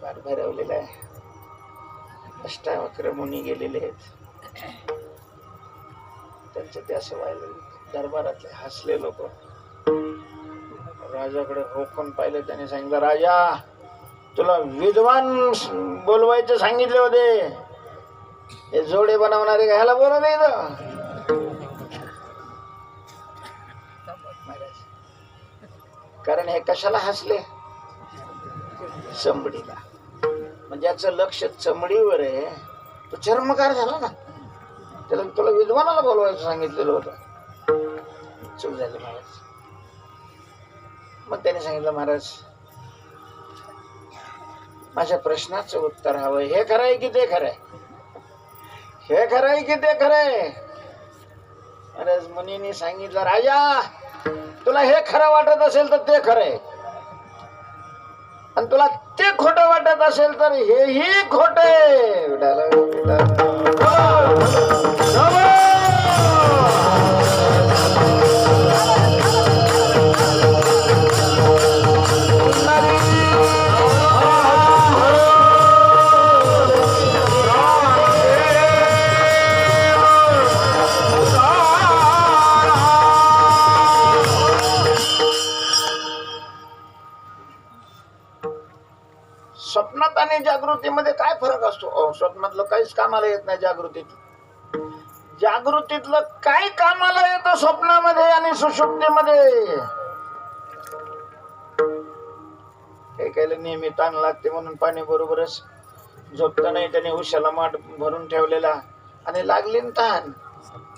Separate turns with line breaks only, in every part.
दरबार भरवलेला आहे. अष्टावक्र मुनी गेलेले आहेत. त्यांचं ते असं व्हायला दरबारातले हसले लोक. राजाकडे रोखून पाहिलं. त्याने सांगितलं, राजा तुला विद्वान बोलवायचे सांगितले होते, हे जोडे बनवणारे घ्यायला बोलवले इथं. कारण हे कशाला हसले? चमडीला. म्हणजे याचं लक्ष चमडीवर आहे. तो चर्मकार झाला ना. त्याला तुला विद्वानाला बोलवायचं सांगितलेलं होतं. चूक झाली महाराज. मग त्याने सांगितलं, महाराज माझ्या प्रश्नाचं उत्तर हवंय. हे खरंय की ते खरंय? हे खरंय की ते खरंय? महाराज मुनींनी सांगितलं, राजा तुला हे खरं वाटत असेल तर ते खरंय, आणि तुला ते खोटं वाटत असेल तर हेही खोट आहे. स्वप्नात आणि जागृतीमध्ये काय फरक असतो? स्वप्नातलं काहीच कामाला येत नाही. जागृतीतलं काय कामाला येतं स्वप्नामध्ये आणि सुषुप्तीमध्ये? काही काही नेहमी ताण लागते म्हणून पाणी बरोबरच झोपता नाही. त्याने उशाला माठ भरून ठेवलेला आणि लागली ताण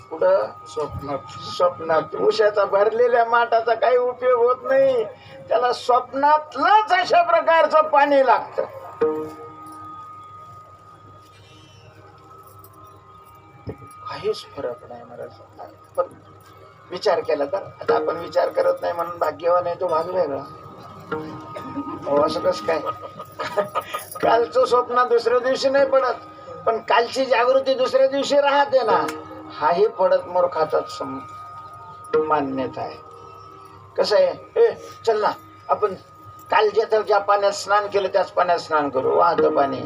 कुठं? स्वप्नात. उशाचा भरलेल्या माठाचा काही उपयोग होत नाही. त्याला स्वप्नातलंच अशा प्रकारचं पाणी लागतं. काहीच फरक नाही महाराज. पण विचार केला तर, आता आपण विचार करत नाही म्हणून भाग्यवान आहे, तो भाग वेगळा. असं कसं काय? कालचं स्वप्न दुसऱ्या दिवशी नाही पडत, पण कालची जागृती दुसऱ्या दिवशी राहते ना. हाही पडत मूर्खाचाच मान्यता आहे. कसं आहे, ए चल ना आपण काल ज्या पाण्यात स्नान केलं त्याच पाण्यात स्नान करू. वाहतं पाणी.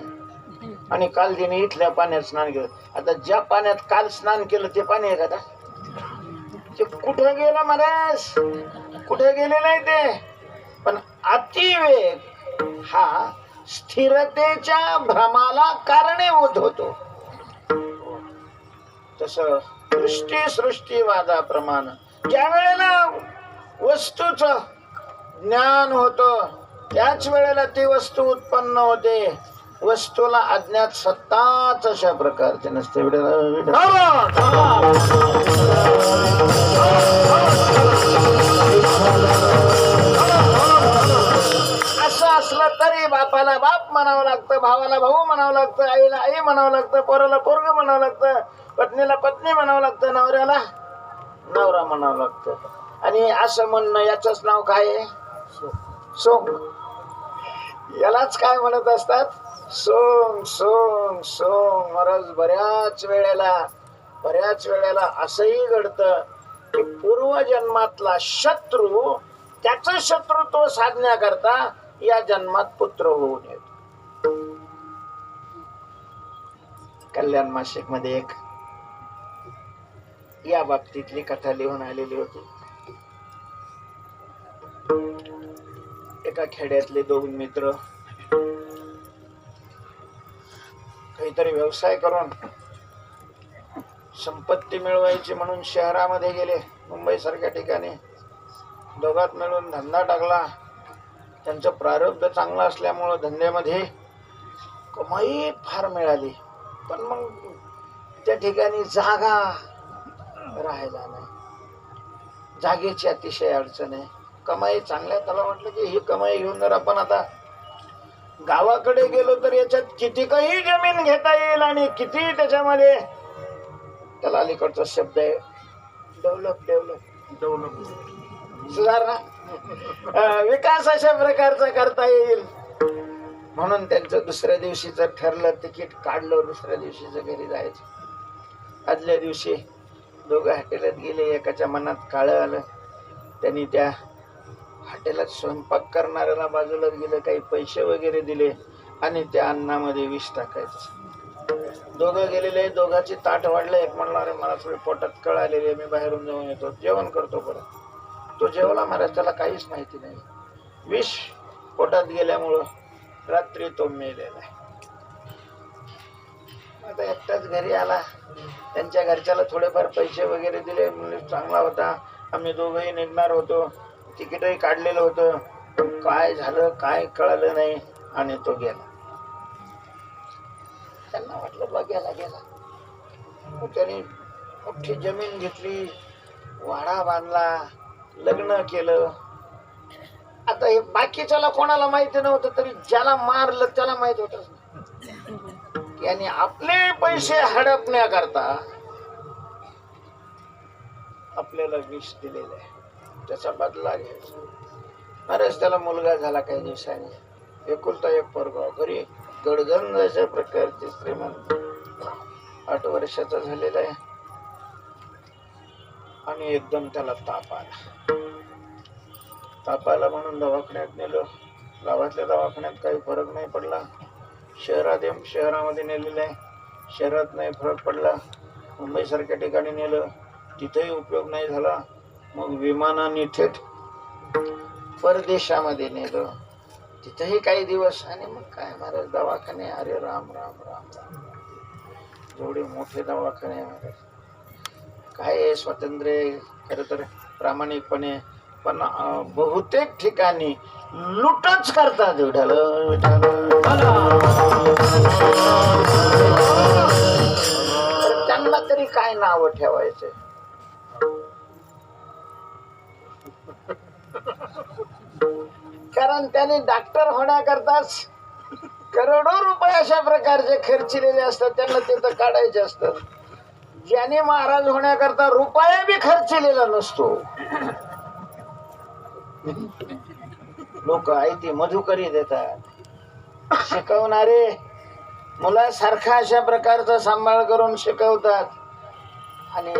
आणि काल तिने इथल्या पाण्यात स्नान केलं. आता ज्या पाण्यात काल स्नान केलं ते पाणी आहे का? ते कुठे गेलं महाराज? कुठे गेले नाही ते. पण अतिवेग हा स्थिरतेच्या भ्रमाला कारणीभूत होतो. तस सृष्टीवादाप्रमाणे ज्या वेळेला वस्तूच ज्ञान होतं त्याच वेळेला ती वस्तू उत्पन्न होते. वस्तूला अज्ञात सत्ताच अशा प्रकारचे नसते. असं असलं तरी बापाला बाप म्हणावं लागतं, भावाला भाऊ म्हणावं लागतं, आईला आई म्हणावं लागतं, पोराला पोरग म्हणावं लागतं, पत्नीला पत्नी म्हणावं लागतं, नवऱ्याला नवरा म्हणावं लागतं. आणि असं म्हणणं याचंच नाव काय आहे? सोंग. यालाच काय म्हणत असतात? सोंग सोंग सोंग. महाराज बऱ्याच वेळेला असंही घडतं की पूर्वजन्मातला शत्रू त्याचं शत्रुत्व साधण्याकरता या जन्मात पुत्र होऊन येतो. कल्याण मासिक मध्ये एक या बाबतीतली कथा लिहून आलेली होती. एका खेड्यातले दोन मित्र काहीतरी व्यवसाय करून संपत्ती मिळवायची म्हणून शहरामध्ये गेले. मुंबई सारख्या ठिकाणी दोघात मिळून धंदा टाकला. त्यांचं प्रारब्ध चांगलं असल्यामुळं धंद्यामध्ये कमाई फार मिळाली. पण मग त्या ठिकाणी जागा राहायला नाही. जागेची अतिशय अडचण आहे. कमाई चांगल्या. त्याला म्हटलं की ही कमाई घेऊन जर आपण आता गावाकडे गेलो तर याच्यात किती काही जमीन घेता येईल आणि किती त्याच्यामध्ये, त्याला अलीकडचा शब्द आहे डेव्हलप सुधारणा, विकास अशा प्रकारचा करता येईल. म्हणून त्यांचं दुसऱ्या दिवशीच ठरलं. तिकीट काढलं. दुसऱ्या दिवशीच घरी जायचं. आदल्या दिवशी दोघं हॉटेलात गेले. एकाच्या मनात काळं आलं. त्यांनी त्या हॉटेलात स्वयंपाक करणाऱ्याला बाजूला गेलं, काही पैसे वगैरे दिले आणि त्या अन्नामध्ये विष टाकायचं. दोघं गेलेले, दोघांची ताट वाढले. एक म्हणला अरे मला थोडी पोटात कळ आलेली आहे, मी बाहेरून जाऊन येतो, जेवण करतो परत. तो जेवला महाराज, त्याला काहीच माहिती नाही. विष पोटात गेल्यामुळं रात्री तो मेलेला आहे. आता एकटाच घरी आला. त्यांच्या घरच्याला थोडेफार पैसे वगैरे दिले, म्हणजे चांगला होता. आम्ही दोघंही निघणार होतो, तिकीटही काढलेलं होतं. काय झालं काय कळालं नाही आणि तो गेला. त्यांना वाटलं बा गेला. मग त्याने मोठी जमीन घेतली, वाडा बांधला, लग्न केलं. आता हे बाकीच्याला कोणाला माहिती नव्हतं, तरी ज्याला मारलं त्याला माहित होत याने आपले पैसे हडपण्याकरता आपल्याला विष दिलेलं आहे, त्याचा बदला घ्यायचा. महाराज त्याला मुलगा झाला काही दिवसांनी, एकुलता एक पोरगा, घरी गडगंज अशा प्रकारचे श्रीमंत, 8 वर्षाचा झालेला आहे. आणि एकदम त्याला ताप आला म्हणून दवाखान्यात नेलं. गावातल्या दवाखान्यात काही फरक नाही पडला. शहरामध्ये नेलेलं आहे, शहरात नाही फरक पडला. मुंबई सारख्या ठिकाणी नेलं, तिथेही उपयोग नाही झाला. मग विमानाने थेट परदेशामध्ये नेलं, तिथेही काही दिवस. आणि मग काय महाराज दवाखाने, अरे राम राम राम राम, जेवढे मोठे दवाखाने महाराज. काय स्वातंत्र्य खरं तर प्रामाणिकपणे, पण बहुतेक ठिकाणी लुटच करतात. त्यांना तरी काय नाव ठेवायचं. कारण त्याने डॉक्टर होण्याकरताच करोडो रुपये अशा प्रकारचे खर्चिलेले असतात, त्यांना ते तर काढायचे असतात. ज्याने महाराज होण्याकरता रुपया बी खर्चिलेला नसतो. लोक आहे ती मधुकरी देतात. शिकवणारे मुलासारखा अशा प्रकारचा सांभाळ करून शिकवतात. आणि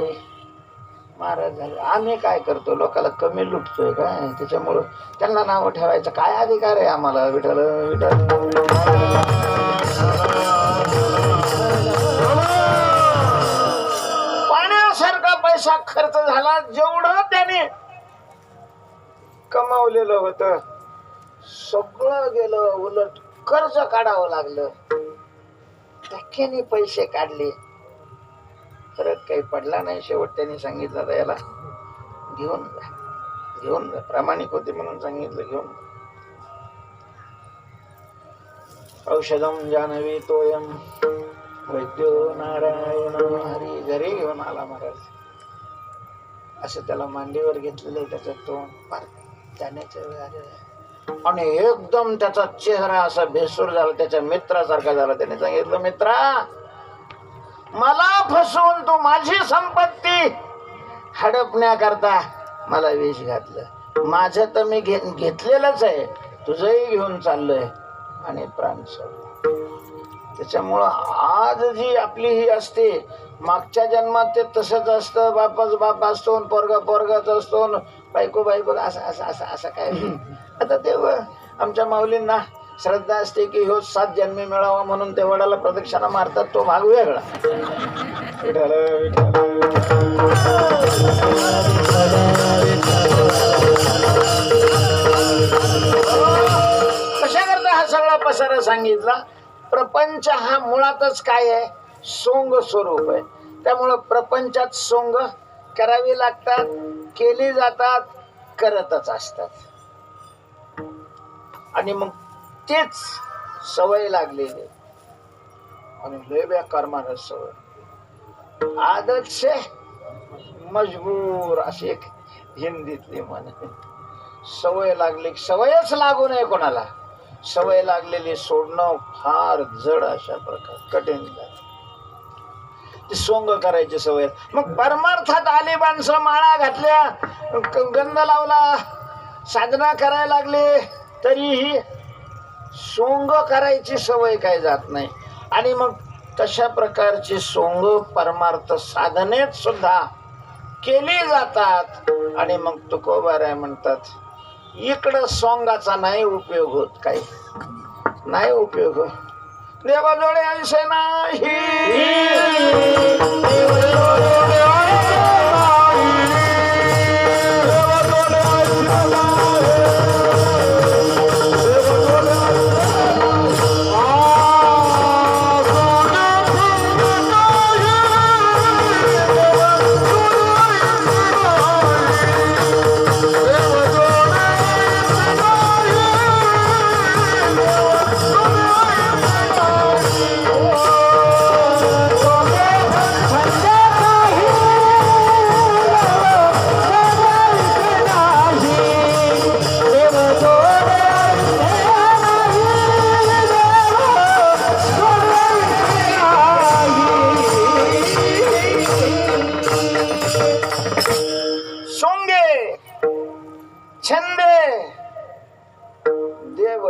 महाराज झाले. आम्ही काय करतो, लोकाला कमी लुटतोय काय, त्याच्यामुळं त्यांना नाव ठेवायचं काय अधिकार आहे आम्हाला. विठ्ठल विठ्ठल. पाण्यासारखा पैसा खर्च झाला. जेवढं त्याने कमावलेलं होतं सगळं गेलं. उलट कर्ज काढावं लागलं. टक्क्याने पैसे काढले, फरक काही पडला नाही. शेवट त्यांनी सांगितलं याला घेऊन जा. प्रामाणिक होते म्हणून सांगितलं घेऊन जा. औषधम जानवी तोयम वैद्यो नारायण हरी. घरी घेऊन आला महाराज. असं त्याला मांडीवर घेतलेलं, त्याचं तोंड पार जाण्याच्या वेळी आणि एकदम त्याचा चेहरा असा भेसूर झाला, त्याच्या मित्रासारखा झाला. त्याने सांगितलं मित्रा, मला फसवून तू माझी संपत्ती हडपण्याकरता मला विष घातलं. माझं तर मी घेतलेलंच आहे, तुझंही घेऊन चाललोय आणि प्राण सोडला. त्याच्यामुळं आज जी आपली ही असते, मागच्या जन्मात ते तसंच असतं. बापच बाप असतो, पोरगाच असतो, बायको असं असं असं असं काय. आता ते आमच्या माऊलींना श्रद्धा असते की ह्यो 7 जन्मी मिळावा म्हणून ते वडाला प्रदक्षिणा मारतात. तो भाग वेगळा. कशा करता हा सगळा पसारा सांगितला. प्रपंच हा मुळातच काय आहे, सोंग स्वरूप आहे. त्यामुळं प्रपंचात सोंग करावी लागतात, केली जातात, करतच असतात. आणि मग तेच सवय लागलेली आणि लय बेकार माणूस सवय. आदत से मजबूर अशी एक हिंदीतली म्हण. सवय लागली, सवयच लागू नये कोणाला. सवय लागलेली सोडणं फार जड अशा प्रकार कठीण झालं. ती सोंग करायची सवय. मग परमार्थात आली माणसं, माळा घातल्या, गंध लावला, साधना करायला लागले, तरीही सोंग करायची सवय काय जात नाही. आणि मग तशा प्रकारची सोंग परमार्थ साधनेत सुद्धा केली जातात. आणि मग तुकोबाराय म्हणतात, इकडं सोंगाचा नाही उपयोग होत काही, नाही उपयोग. देवाजवळ ऐसे नाही.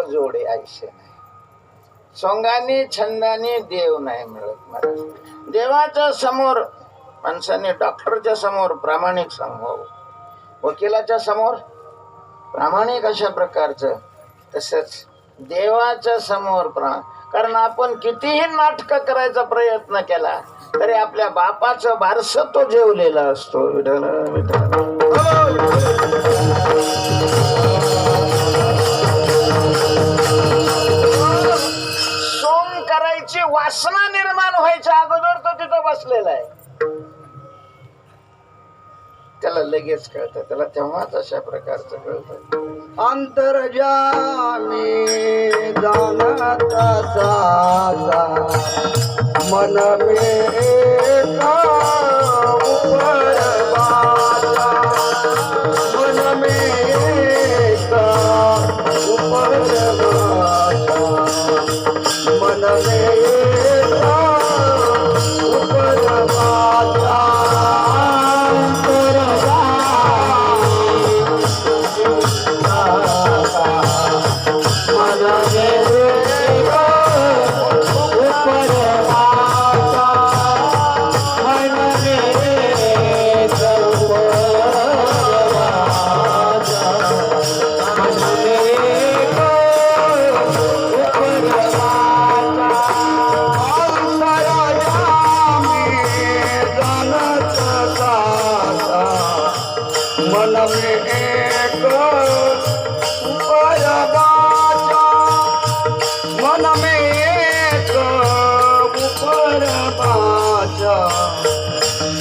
जोडे ऐसे नाही. सोंगाने छंदाने देव नाही मिळत महाराज. देवाच्या समोर माणसाने डॉक्टरच्या समोर प्रामाणिक सांगावं, वकिलाच्या समोर प्रामाणिक अशा प्रकारचं, तसंच देवाच्या समोर कारण आपण कितीही नाटक करायचा प्रयत्न केला तरी आपल्या बापाचं बारसं तो जेवलेला असतो. विठ्ठल विठ्ठल. सोंग करायची वासना निर्माण व्हायच्या अगोदर तो तिथं बसलेला आहे. त्याला लगेच कळतं, त्याला तेव्हाच अशा प्रकारचं कळतं. अंतर्जामी जाणता साचा मन में का ऊपर बाजा, मन में का ऊपर बाजा, मन में का ऊपर बाजा.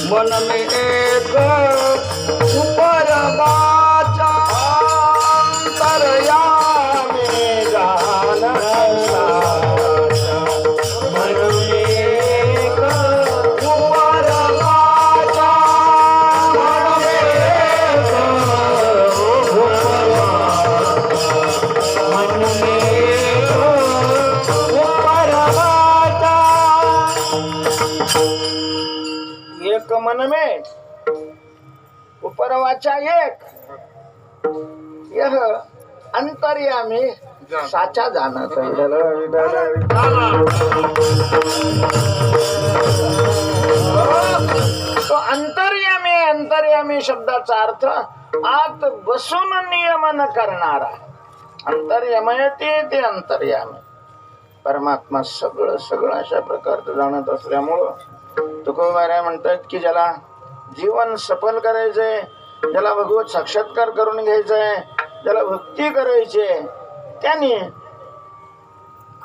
मन में एक ऊपर बाचा, अंतर्यामी जान साचा, मन में एक ऊपर बाचा, मन में एक ऊपर बाचा, मन में एक ऊपर बाचा. एक मन में ऊपर वाचा एक, यह अंतर्यामी साचा जाणत. तो अंतर्यामी, अंतर्यामी शब्दाचा अर्थ आत बसून नियमन करणारा. अंतर्यमयते ते अंतर्यामी. परमात्मा सगळं सगळं अशा प्रकारचं जाणत असल्यामुळं तुकोबाराय म्हणतात की ज्याला जीवन सफल करायचंय, ज्याला भगवत साक्षात्कार करून घ्यायचंय, ज्याला भक्ती करायची, त्याने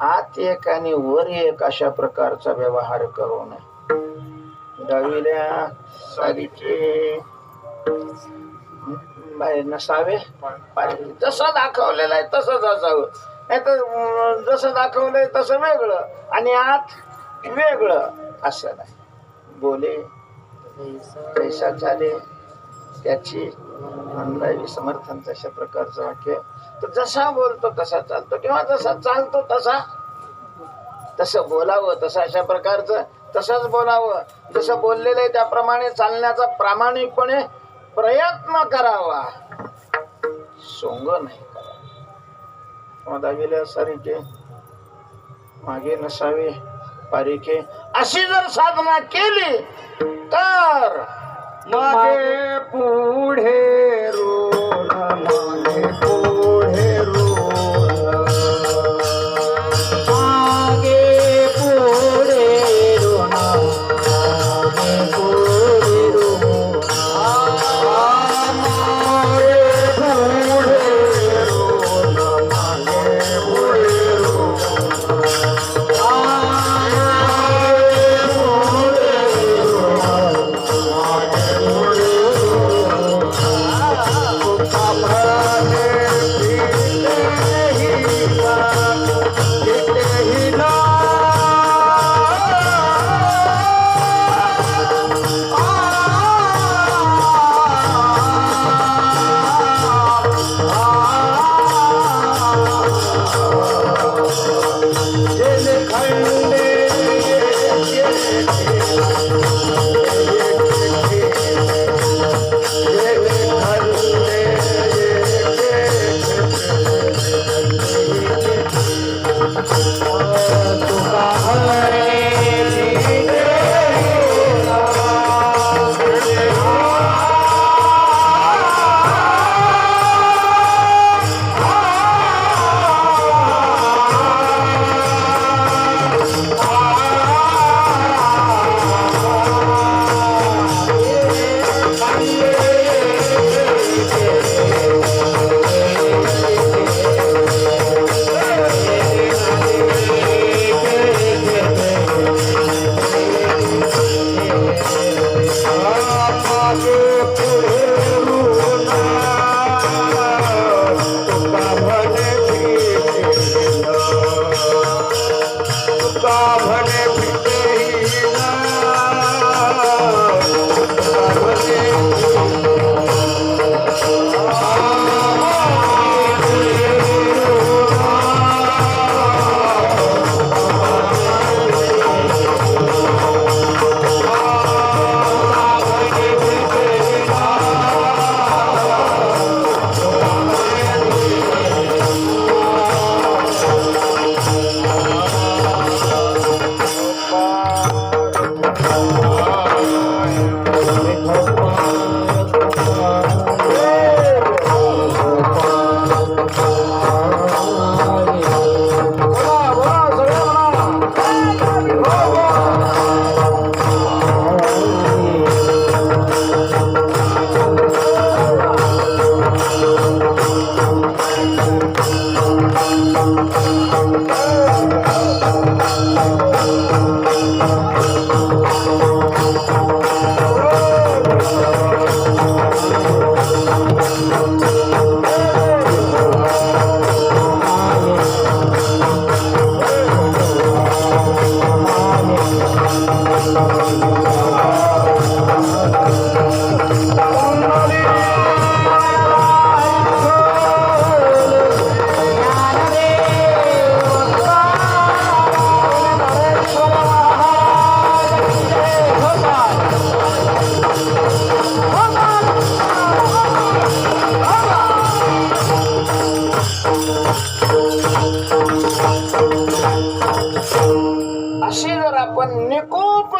आत एक आणि वर एक अशा प्रकारचा व्यवहार करू नये. दहावीला सारीचे बाहेर नसावे, जसं दाखवलेलं आहे तसंच असावं, नाही तर जसं दाखवलंय तसं वेगळं आणि आत वेगळं असं नाही. बोले कैसा चाले त्याची अंदाजी समर्थांचं अशा प्रकारचं वाक्य. तो जसा बोलतो तसा चालतो किंवा जसा चालतो तसं बोलावं, तसं अशा प्रकारचं तसंच बोलावं. जसं बोललेलं आहे त्याप्रमाणे चालण्याचा प्रामाणिकपणे प्रयत्न करावा, सोंग नाही करावा. दहावीला सारीचे मागे नसावे पारिखे अशी जर साधना केली तर मागे पुढे रोल, मागे पुढे रोल.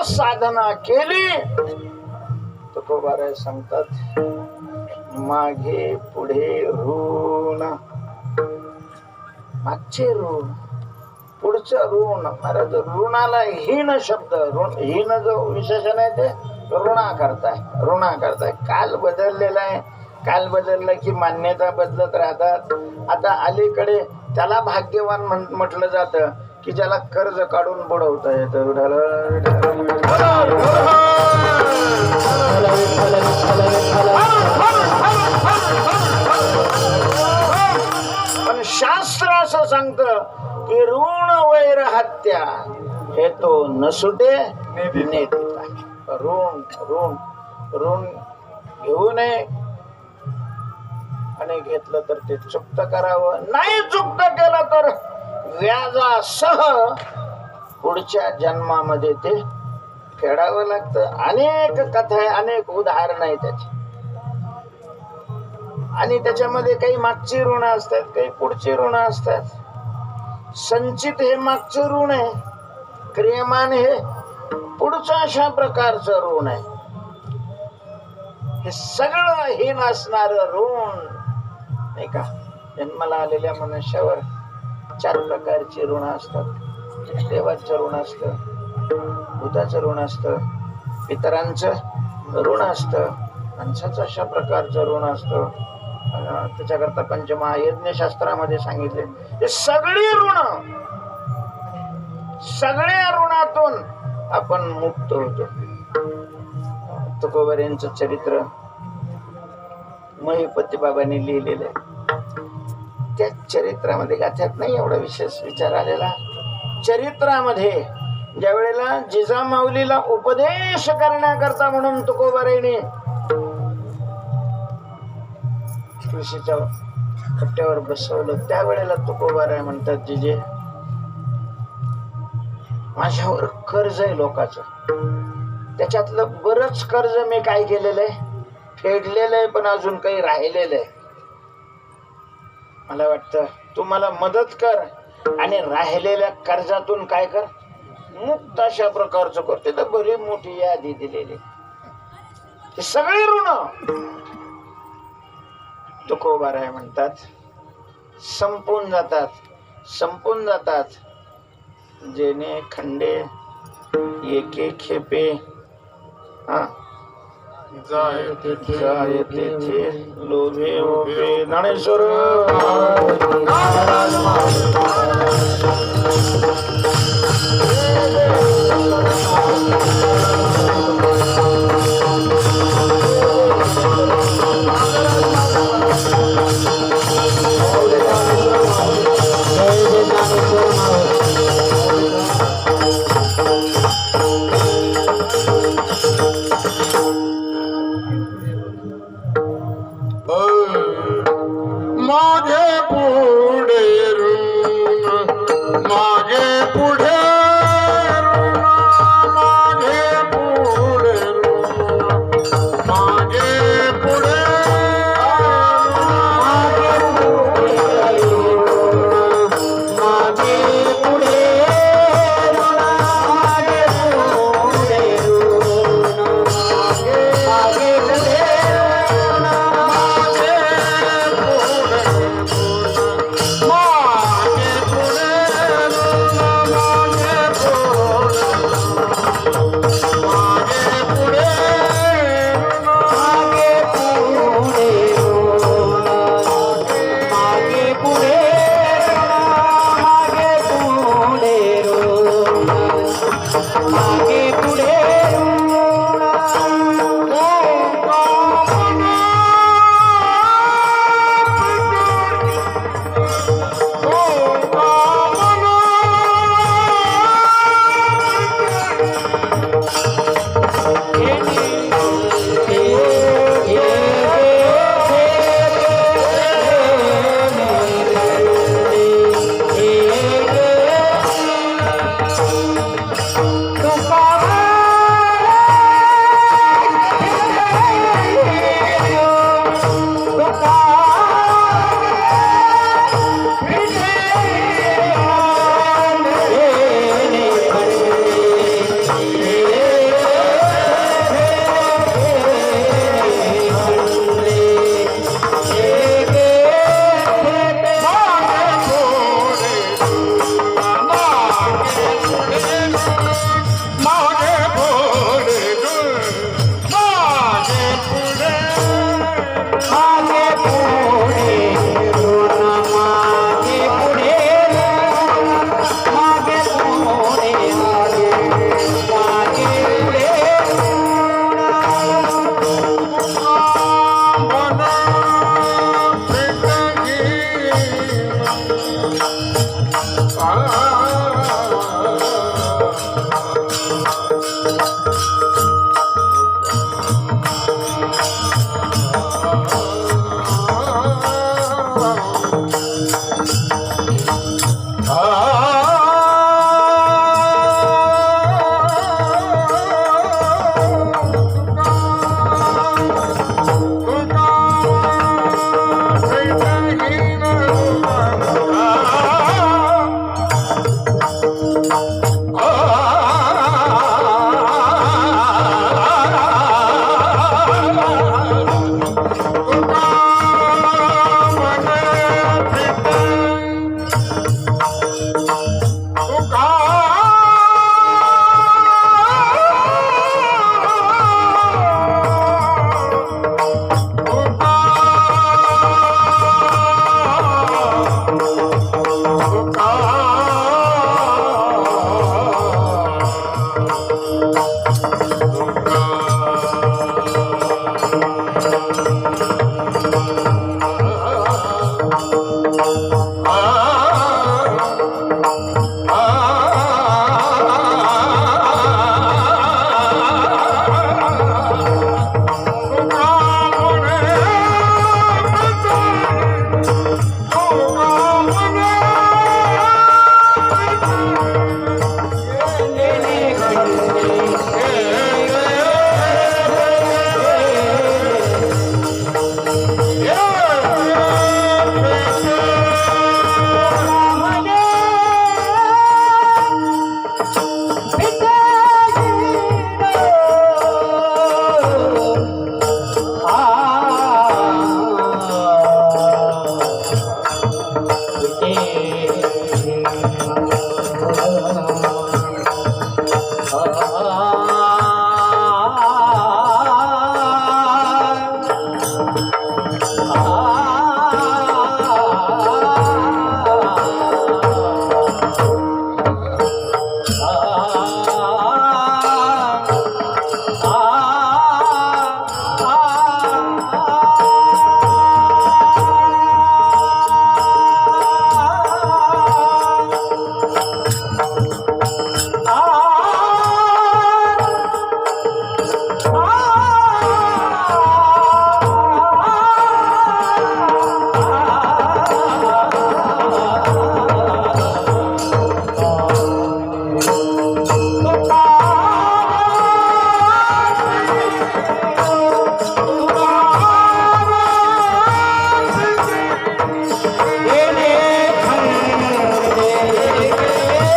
साधना केली तुकोबाराय सांगतात मागे पुढे ऋण मागचे ऋण पुढचं ऋण महाराज ऋणाला हीन शब्द ऋण हीन जो विशेषण आहे ते ऋणा करताय काल बदललेला आहे काल बदललं की मान्यता बदलत राहतात आता अलीकडे त्याला भाग्यवान म्हटलं जातं की ज्याला कर्ज काढून बुडवता येतं पण शास्त्र असं सांगतं की ऋण वैर हत्या हे तो न सुटे ऋण ऋण ऋण घेऊ नये आणि घेतलं तर ते चुक्त करावं नाही चुक्त केलं तर व्याजासह पुढच्या जन्मामध्ये ते फेडावं लागतं अनेक कथा आहे अनेक उदाहरण आहे त्याची आणि त्याच्यामध्ये काही मागची ऋण असतात काही पुढची ऋण असतात संचित हे मागचं ऋण आहे क्रियमान हे पुढचं अशा प्रकारचं ऋण आहे हे सगळं हीन असणार ऋण नाही का जन्माला आलेल्या मनुष्यावर 4 प्रकारची ऋण असतात देवाचं ऋण असतं भूताचं ऋण असतं पितरांचं ऋण असतं माणसाचं अशा प्रकारचं ऋण असतं त्याच्याकरता पंचमहायज्ञशास्त्रामध्ये सांगितले हे सगळी ऋण सगळ्या ऋणातून आपण मुक्त होतो तुकोबारायांचं चरित्र महिपती बाबांनी लिहिलेलं आहे त्या चरित्रामध्ये गाथ्यात नाही एवढा विशेष विचार आलेला चरित्रामध्ये ज्या वेळेला जिजामाऊलीला उपदेश करण्याकरता म्हणून तुकोबारायांनी तुळशीच्या कट्ट्यावर बसवलं त्यावेळेला तुकोबाराय म्हणतात जिजे माझ्यावर कर्ज आहे लोकांचं त्याच्यातलं बरंच कर्ज मी काय केलेलं आहे फेडलेलं आहे पण अजून काही राहिलेलं आहे मला वाटतं तू मला मदत कर आणि राहिलेल्या कर्जातून काय कर मुक्त अशा प्रकारचं करते. तर बरी मोठी यादी दिलेली. हे सगळे ऋण तुकोबाराय म्हणतात संपून जातात जेणे खंडे एके खेपे जाय तेथे लोभे ओपे. ज्ञानेश्वर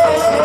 Yeah.